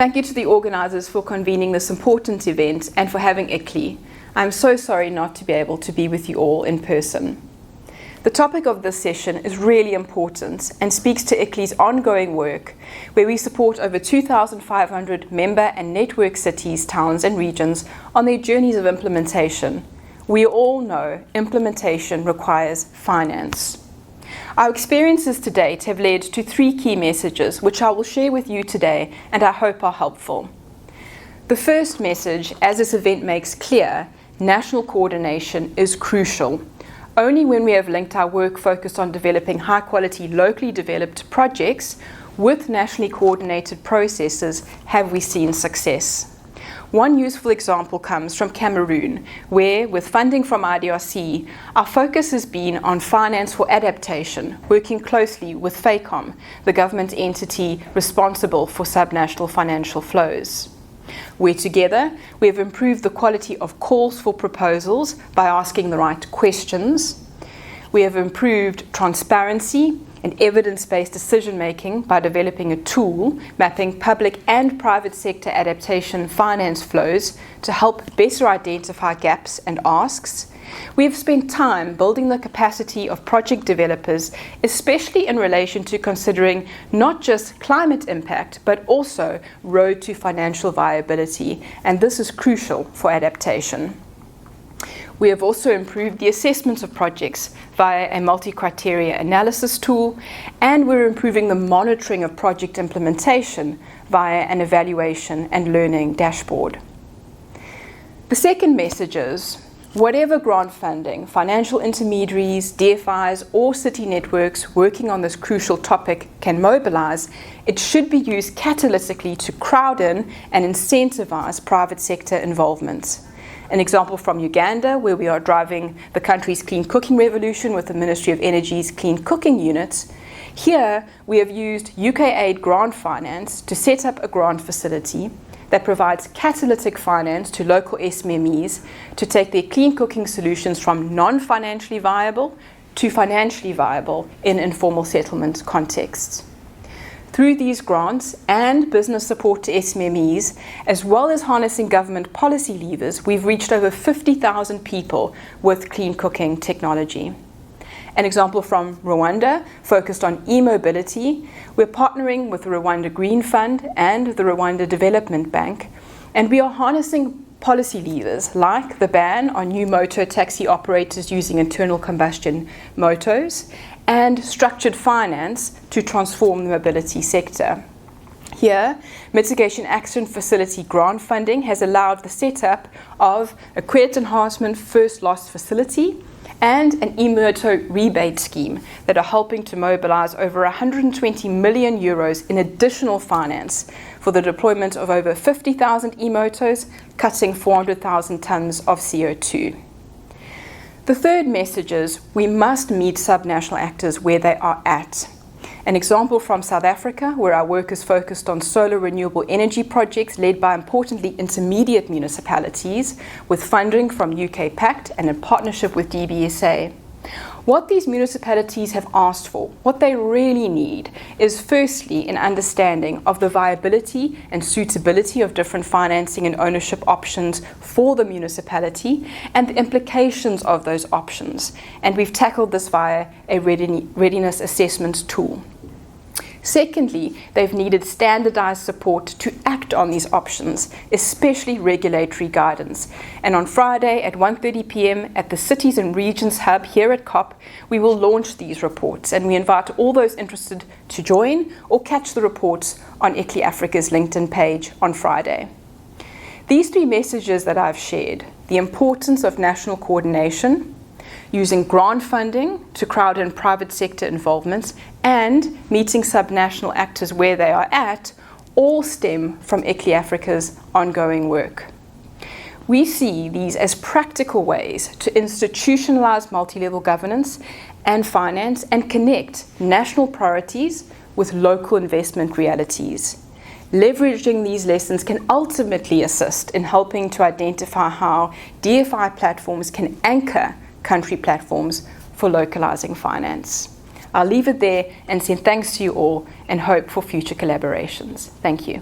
Thank you to the organisers for convening this important event and for having ICLEI. I'm so sorry not to be able to be with you all in person. The topic of this session is really important and speaks to ICLEI's ongoing work, where we support over 2,500 member and network cities, towns and regions on their journeys of implementation. We all know implementation requires finance. Our experiences to date have led to 3 key messages, which I will share with you today and I hope are helpful. The first message, as this event makes clear, national coordination is crucial. Only when we have linked our work focused on developing high-quality, locally developed projects with nationally coordinated processes have we seen success. One useful example comes from Cameroon, where, with funding from IDRC, our focus has been on finance for adaptation, working closely with FACOM, the government entity responsible for subnational financial flows. Where together, we have improved the quality of calls for proposals by asking the right questions. We have improved transparency and evidence-based decision-making by developing a tool mapping public and private sector adaptation finance flows to help better identify gaps and asks. We have spent time building the capacity of project developers, especially in relation to considering not just climate impact, but also road to financial viability, and this is crucial for adaptation. We have also improved the assessment of projects via a multi-criteria analysis tool, and we're improving the monitoring of project implementation via an evaluation and learning dashboard. The second message is, whatever grant funding, financial intermediaries, DFIs, or city networks working on this crucial topic can mobilize, it should be used catalytically to crowd in and incentivize private sector involvement. An example from Uganda, where we are driving the country's clean cooking revolution with the Ministry of Energy's clean cooking units. Here, we have used UK aid grant finance to set up a grant facility that provides catalytic finance to local SMMEs to take their clean cooking solutions from non-financially viable to financially viable in informal settlement contexts. Through these grants and business support to SMMEs, as well as harnessing government policy levers, we've reached over 50,000 people with clean cooking technology. An example from Rwanda, focused on e-mobility, we're partnering with the Rwanda Green Fund and the Rwanda Development Bank, and we are harnessing policy levers like the ban on new motor taxi operators using internal combustion motos and structured finance to transform the mobility sector. Here, Mitigation Action Facility grant funding has allowed the setup of a credit enhancement first loss facility and an e-moto rebate scheme that are helping to mobilize over 120 million euros in additional finance for the deployment of over 50,000 e-motos, cutting 400,000 tons of CO2. The third message is we must meet subnational actors where they are at. An example from South Africa, where our work is focused on solar renewable energy projects led by, importantly, intermediate municipalities with funding from UK Pact and in partnership with DBSA. What these municipalities have asked for, what they really need, is firstly an understanding of the viability and suitability of different financing and ownership options for the municipality and the implications of those options. And we've tackled this via a readiness assessment tool. Secondly, they've needed standardized support to act on these options, especially regulatory guidance. And on Friday at 1:30 p.m. at the Cities and Regions Hub here at COP, we will launch these reports, and we invite all those interested to join or catch the reports on ICLEI Africa's LinkedIn page on Friday. These 3 messages that I've shared, the importance of national coordination, using grant funding to crowd in private sector involvement, and meeting subnational actors where they are at, all stem from ICLEI Africa's ongoing work. We see these as practical ways to institutionalize multi-level governance and finance and connect national priorities with local investment realities. Leveraging these lessons can ultimately assist in helping to identify how DFI platforms can anchor country platforms for localizing finance. I'll leave it there and send thanks to you all and hope for future collaborations. Thank you.